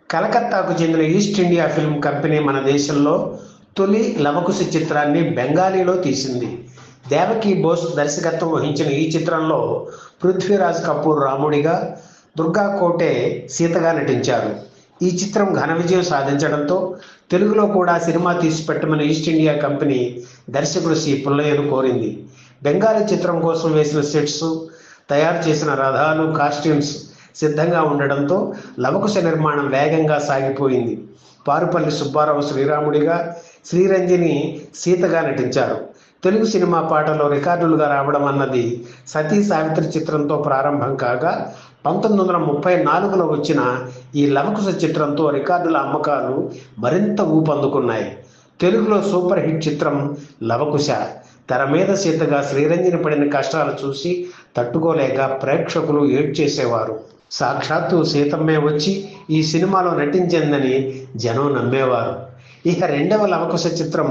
కలకత్తాకు చెందిన east India film company మన దేశంలో తొలి లవకుశ చిత్రాన్ని బెంగాలీలో తీసింది. దేవకీ బోస్ దర్శకత్వం వహించిన ఈ చిత్రంలో పృథ్వీరాజ్ కపూర్ రాముడిగా, దుర్గా కోటే సీతగా నటించారు. ఈ చిత్రం ఘన విజయం సాధించడంతో తెలుగులో కూడా సినిమా తీసి పెట్టమని ఈస్ట్ ఇండియా కంపెనీ దర్శకుడు సి పుల్లయ్యను కోరింది. బెంగాలీ చిత్రం కోసం వేసిన సెట్స్, తయారు చేసిన రథాలు, కాస్ట్యూమ్స్ సిద్ధంగా ఉండడంతో లవకుశ నిర్మాణం వేగంగా సాగిపోయింది. పారుపల్లి సుబ్బారావు శ్రీరాముడిగా, శ్రీరంజని సీతగా నటించారు. తెలుగు సినిమా పాటలో రికార్డులుగా రావడం అన్నది సతీ సావిత్రి చిత్రంతో ప్రారంభం కాగా 1934లో వచ్చిన ఈ లవకుశ చిత్రంతో రికార్డుల అమ్మకాలు మరింత ఊపందుకున్నాయి. తెలుగులో సూపర్ హిట్ చిత్రం లవకుశ. తెర మీద సీతగా శ్రీరంజని పడిన కష్టాలు చూసి తట్టుకోలేక ప్రేక్షకులు ఏడ్చేసేవారు. సాక్షాత్తు సీతమ్మే వచ్చి ఈ సినిమాలో నటించిందని జనం నమ్మేవారు. ఇక రెండవ లవకుశ చిత్రం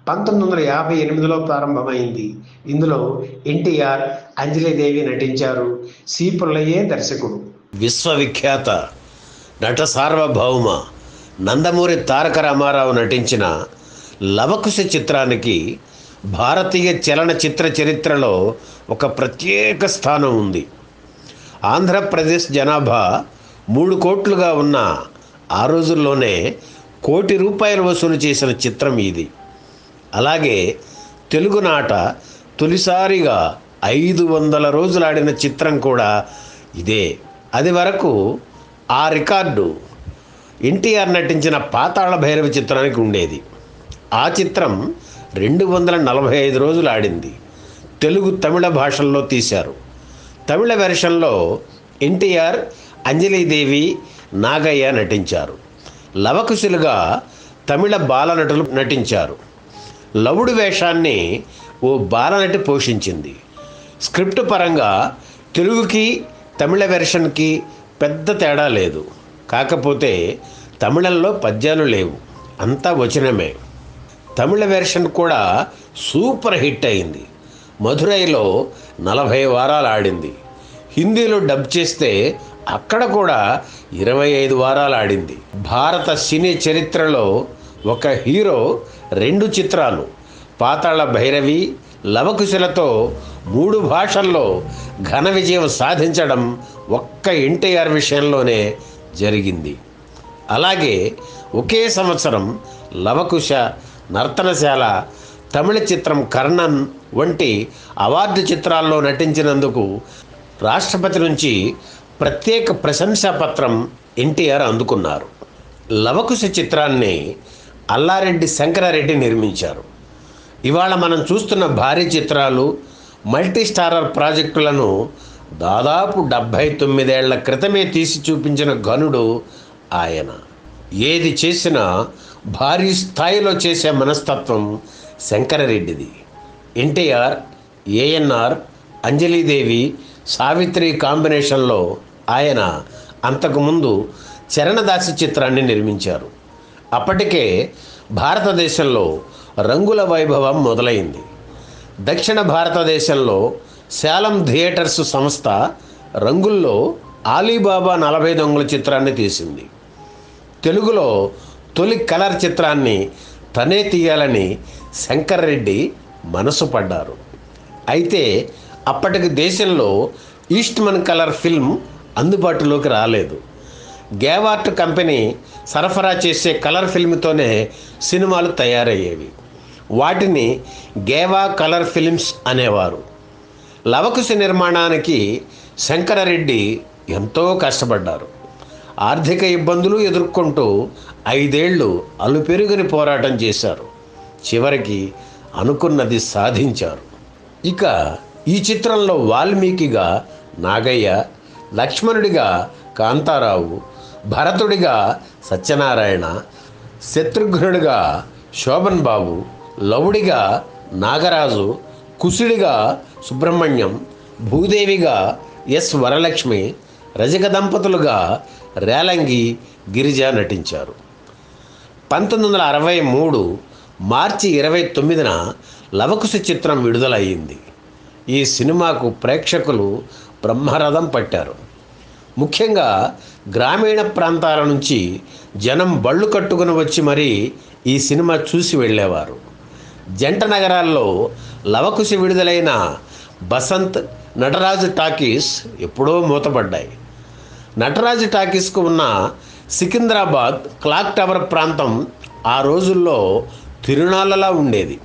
1958లో ప్రారంభమైంది. ఇందులో ఎన్టీఆర్, అంజలిదేవి నటించారు. సి పుల్లయ్యే దర్శకుడు. విశ్వవిఖ్యాత నట సార్వభౌమ నందమూరి తారక రామారావు నటించిన లవకుశ చిత్రానికి భారతీయ చలనచిత్ర చరిత్రలో ఒక ప్రత్యేక స్థానం ఉంది. ఆంధ్రప్రదేశ్ జనాభా 3 కోట్లుగా ఉన్న ఆ రోజుల్లోనే ₹1 కోటి వసూలు చేసిన చిత్రం ఇది. అలాగే తెలుగునాట తొలిసారిగా 500 రోజులు ఆడిన చిత్రం కూడా ఇదే. అది వరకు ఆ రికార్డు ఎన్టీఆర్ నటించిన పాతాళ భైరవి చిత్రానికి ఉండేది. ఆ చిత్రం 245 రోజులు ఆడింది. తెలుగు, తమిళ భాషల్లో తీశారు. తమిళ వెర్షన్లో ఎన్టీఆర్, అంజలిదేవి, నాగయ్య నటించారు. లవకుశులుగా తమిళ బాలనటులు నటించారు. లవుడు వేషాన్ని ఓ బాలనటి పోషించింది. స్క్రిప్ట్ పరంగా తెలుగుకి తమిళ వెర్షన్కి పెద్ద తేడా లేదు. కాకపోతే తమిళంలో పద్యాలు లేవు, అంతా వచనమే. తమిళ వెర్షన్ కూడా సూపర్ హిట్ అయింది. మధురైలో 40 వారాలు ఆడింది. హిందీలో డబ్ చేస్తే అక్కడ కూడా 25 వారాలు ఆడింది. భారత సినీ చరిత్రలో ఒక హీరో 2 చిత్రాలు, పాతాళ భైరవి, లవకుశలతో 3 భాషల్లో ఘన విజయం సాధించడం ఒక్క ఎన్టీఆర్ విషయంలోనే జరిగింది. అలాగే ఒకే సంవత్సరం లవకుశ, నర్తనశాల, తమిళ చిత్రం కర్ణన్ వంటి అవార్డు చిత్రాల్లో నటించినందుకు రాష్ట్రపతి నుంచి ప్రత్యేక ప్రశంసా పత్రం ఎన్టీఆర్ అందుకున్నారు. లవకుశ చిత్రాన్ని అల్లారెడ్డి శంకరారెడ్డి నిర్మించారు. ఇవాళ మనం చూస్తున్న భారీ చిత్రాలు, మల్టీ స్టారర్ ప్రాజెక్టులను దాదాపు 79 ఏళ్ల క్రితమే తీసి చూపించిన ఘనుడు ఆయన. ఏది చేసినా భారీ స్థాయిలో చేసే మనస్తత్వం శంకరరెడ్డిది. ఎన్టీఆర్, ఏఎన్ఆర్, అంజలిదేవి, సావిత్రి కాంబినేషన్లో ఆయన అంతకుముందు చరణదాసి చిత్రాన్ని నిర్మించారు. అప్పటికే భారతదేశంలో రంగుల వైభవం మొదలైంది. దక్షిణ భారతదేశంలో శాలం థియేటర్స్ సంస్థ రంగుల్లో ఆలీబాబా 40 దొంగల చిత్రాన్ని తీసింది. తెలుగులో తొలి కలర్ చిత్రాన్ని తనే తీయాలని శంకర్రెడ్డి మనసు పడ్డారు. అయితే అప్పటికి దేశంలో ఈస్ట్మన్ కలర్ ఫిల్మ్ అందుబాటులోకి రాలేదు. గేవార్ట్ కంపెనీ సరఫరా చేసే కలర్ ఫిల్మ్తోనే సినిమాలు తయారయ్యేవి. వాటిని గేవా కలర్ ఫిల్మ్స్ అనేవారు. లవకుశ నిర్మాణానికి శంకరరెడ్డి ఎంతో కష్టపడ్డారు. ఆర్థిక ఇబ్బందులు ఎదుర్కొంటూ 5 ఏళ్ళు అలుపెరుగని పోరాటం చేశారు. చివరికి అనుకున్నది సాధించారు. ఇక ఈ చిత్రంలో వాల్మీకిగా నాగయ్య, లక్ష్మణుడిగా కాంతారావు, భరతుడిగా సత్యనారాయణ, శత్రుఘ్నుడిగా శోభన్ బాబు, లవుడిగా నాగరాజు, కుశుడిగా సుబ్రహ్మణ్యం, భూదేవిగా ఎస్ వరలక్ష్మి, రజక దంపతులుగా రేలంగి, గిరిజ నటించారు. 1963 మార్చి 29న లవకుశ చిత్రం విడుదలయ్యింది. ఈ సినిమాకు ప్రేక్షకులు బ్రహ్మరథం పట్టారు. ముఖ్యంగా గ్రామీణ ప్రాంతాల నుంచి జనం బళ్ళు కట్టుకుని వచ్చి మరీ ఈ సినిమా చూసి వెళ్ళేవారు. జంట నగరాల్లో లవకుశ విడుదలైన బసంత్, నటరాజు టాకీస్ ఎప్పుడో మూతపడ్డాయి. నటరాజు టాకీస్కు ఉన్న సికింద్రాబాద్ క్లాక్ టవర్ ప్రాంతం ఆ రోజుల్లో తిరునాళ్ళలా ఉండేది.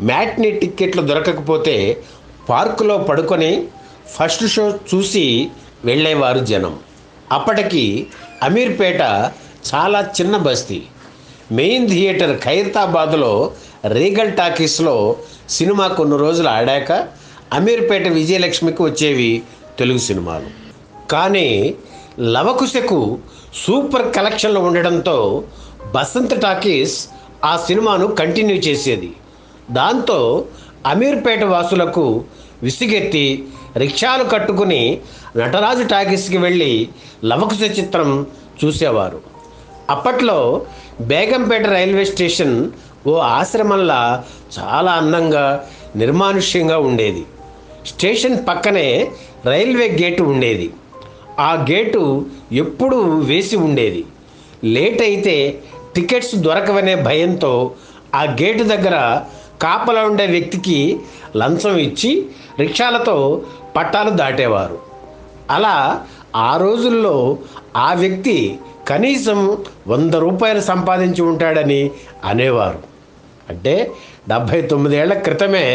మ్యాట్నీ టిక్కెట్లు దొరకకపోతే పార్కులో పడుకొని ఫస్ట్ షో చూసి వెళ్ళేవారు జనం. అప్పటికి అమీర్పేట చాలా చిన్న బస్తీ. మెయిన్ థియేటర్ ఖైరతాబాద్లో రీగల్ టాకీస్లో సినిమా కొన్ని రోజులు ఆడాక అమీర్పేట విజయలక్ష్మికి వచ్చేవి తెలుగు సినిమాలు. కానీ లవకుశకు సూపర్ కలెక్షన్లు ఉండడంతో బసంత్ టాకీస్ ఆ సినిమాను కంటిన్యూ చేసేది. దాంతో అమీర్పేట వాసులకు విసిగెత్తి రిక్షాలు కట్టుకుని నటరాజు టాకీస్కి వెళ్ళి లవకుశ చిత్రం చూసేవారు. అప్పట్లో బేగంపేట రైల్వే స్టేషన్ ఓ ఆశ్రమంలా చాలా అందంగా నిర్మానుష్యంగా ఉండేది. స్టేషన్ పక్కనే రైల్వే గేటు ఉండేది. ఆ గేటు ఎప్పుడూ వేసి ఉండేది. లేట్ అయితే టికెట్స్ దొరకవనే భయంతో ఆ గేటు దగ్గర కాపలా ఉండే వ్యక్తికి లంచం ఇచ్చి రిక్షాలతో పట్టాలు దాటేవారు. అలా ఆ రోజుల్లో ఆ వ్యక్తి కనీసం 100 రూపాయలు సంపాదించి ఉంటాడని అనేవారు. అంటే 79 ఏళ్ల క్రితమే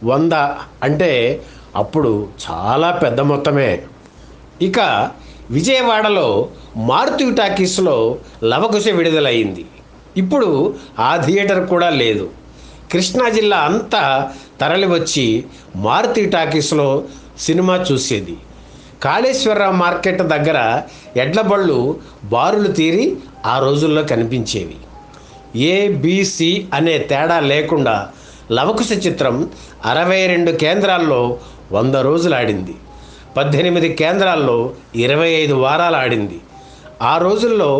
100 అంటే అప్పుడు చాలా పెద్ద మొత్తమే. ఇక విజయవాడలో మారుతి టాకీస్లో లవకుశ విడుదలయ్యింది. ఇప్పుడు ఆ థియేటర్ కూడా లేదు. కృష్ణా జిల్లా అంతా తరలివచ్చి మారుతి టాకీస్లో సినిమా చూసేది. కాళేశ్వరరావు మార్కెట్ దగ్గర ఎడ్లబళ్ళు బారులు తీరి ఆ రోజుల్లో కనిపించేవి. ఏబిసి అనే తేడా లేకుండా లవకుశ చిత్రం 62 కేంద్రాల్లో 100 రోజులు ఆడింది. 18 కేంద్రాల్లో 25 వారాలు ఆడింది. ఆ రోజుల్లో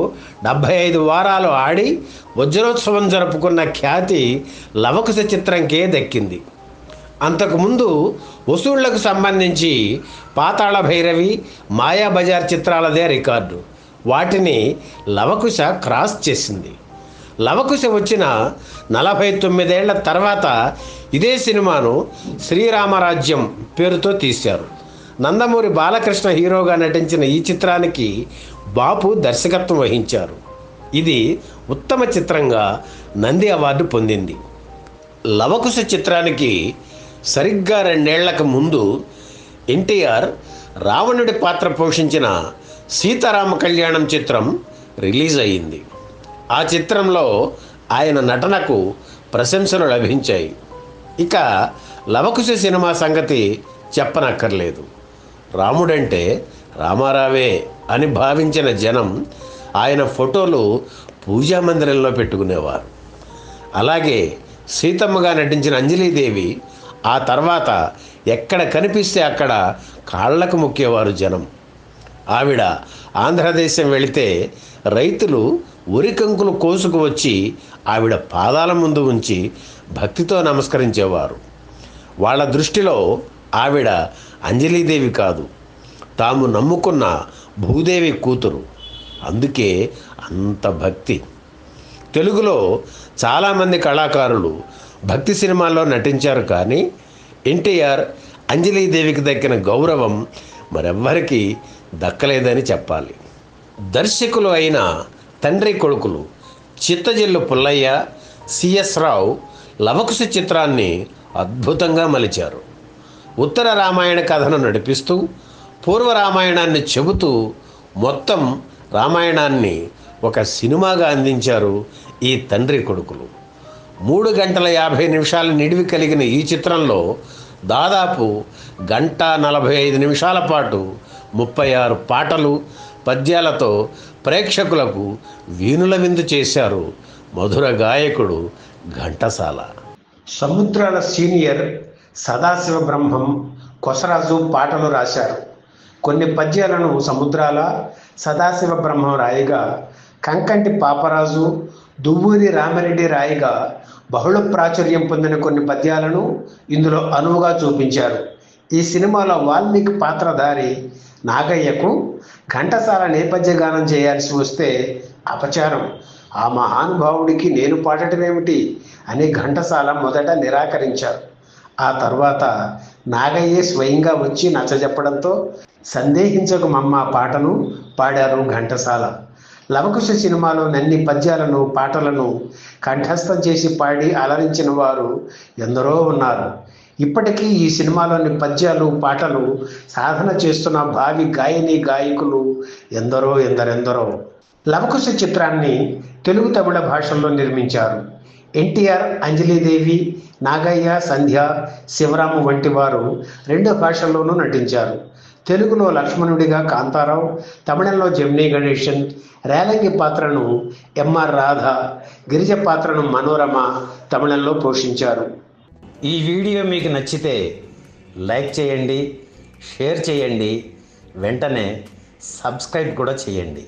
75 వారాలు ఆడి వజ్రోత్సవం జరుపుకున్న ఖ్యాతి లవకుశ చిత్రంకే దక్కింది. అంతకుముందు వసూళ్లకు సంబంధించి పాతాళ భైరవి, మాయాబజార్ చిత్రాలదే రికార్డు. వాటిని లవకుశ క్రాస్ చేసింది. లవకుశ వచ్చిన 49 ఏళ్ల తర్వాత ఇదే సినిమాను శ్రీరామరాజ్యం పేరుతో తీశారు. నందమూరి బాలకృష్ణ హీరోగా నటించిన ఈ చిత్రానికి బాపు దర్శకత్వం వహించారు. ఇది ఉత్తమ చిత్రంగా నంది అవార్డు పొందింది. లవకుశ చిత్రానికి సరిగ్గా 2 ఏళ్లకు ముందు ఎన్టీఆర్ రావణుడి పాత్ర పోషించిన సీతారామ కళ్యాణం చిత్రం రిలీజ్ అయ్యింది. ఆ చిత్రంలో ఆయన నటనకు ప్రశంసలు లభించాయి. ఇక లవకుశ సినిమా సంగతి చెప్పనక్కర్లేదు. రాముడంటే రామారావే అని భావించిన జనం ఆయన ఫోటోలు పూజా మందిరంలో పెట్టుకునేవారు. అలాగే సీతమ్మగా నటించిన అంజలీదేవి ఆ తర్వాత ఎక్కడ కనిపిస్తే అక్కడ కాళ్లకు మొక్కేవారు జనం. ఆవిడ ఆంధ్రదేశం వెళితే రైతులు ఉరికంకులు కోసుకు వచ్చి ఆవిడ పాదాల ముందు ఉంచి భక్తితో నమస్కరించేవారు. వాళ్ళ దృష్టిలో ఆవిడ అంజలీదేవి కాదు, తాము నమ్ముకున్న భూదేవి కూతురు. అందుకే అంత భక్తి. తెలుగులో చాలామంది కళాకారులు భక్తి సినిమాల్లో నటించారు. కానీ ఎన్టీఆర్ అంజలీదేవికి దక్కిన గౌరవం మరెవ్వరికీ దక్కలేదని చెప్పాలి. దర్శకులు అయిన తండ్రి కొడుకులు చిత్తజల్లు పుల్లయ్య, సిఎస్ రావు లవకుశ చిత్రాన్ని అద్భుతంగా మలిచారు. ఉత్తర రామాయణ కథను నడిపిస్తూ పూర్వ రామాయణాన్ని చెబుతూ మొత్తం రామాయణాన్ని ఒక సినిమాగా అందించారు ఈ తండ్రి కొడుకులు. 3 గంటల 50 నిమిషాల నిడివి కలిగిన ఈ చిత్రంలో దాదాపు 1:45 నిమిషాల పాటు 36 పాటలు, పద్యాలతో ప్రేక్షకులకు వీణుల విందు చేశారు మధుర గాయకుడు ఘంటసాల. సముద్రాల సీనియర్ సదాశివ బ్రహ్మం, కొసరాజు పాటలు రాశారు. కొన్ని పద్యాలను సముద్రాల సదాశివ బ్రహ్మం రాయగా, కంకంటి పాపరాజు, దువ్వూరి రామిరెడ్డి రాయగా బహుళ ప్రాచుర్యం పొందిన కొన్ని పద్యాలను ఇందులో అనువుగా చూపించారు. ఈ సినిమాలో వాల్మీకి పాత్రధారి నాగయ్యకు ఘంటసాల నేపథ్య గానం చేయాల్సి వస్తే అపచారం, ఆ మహానుభావుడికి నేను పాడటమేమిటి అని ఘంటసాల మొదట నిరాకరించారు. ఆ తర్వాత నాగయ్యే స్వయంగా వచ్చి నచ్చజెప్పడంతో సందేహించకు మమ్మ పాటను పాడారు ఘంటసాల. లవకుశ సినిమాలో నన్ని పద్యాలను పాటలను కంఠస్థం చేసి పాడి అలరించిన వారు ఎందరో ఉన్నారు. ఇప్పటికీ ఈ సినిమాలోని పద్యాలు పాటలు సాధన చేస్తున్న భావి గాయని గాయకులు ఎందరెందరో. లవకుశ చిత్రాన్ని తెలుగు తమిళ భాషల్లో నిర్మించారు. ఎన్టీఆర్, అంజలీదేవి, నాగయ్య, సంధ్య, శివరాము వంటి వారు 2 భాషల్లోనూ నటించారు. తెలుగులో లక్ష్మణుడిగా కాంతారావు, తమిళంలో జెమినీ గణేశన్, రేలంగి పాత్రను ఎంఆర్ రాధ, గిరిజ పాత్రను మనోరమ తమిళంలో పోషించారు. ఈ వీడియో మీకు నచ్చితే లైక్ చేయండి, షేర్ చేయండి, వెంటనే సబ్స్క్రైబ్ కూడా చేయండి.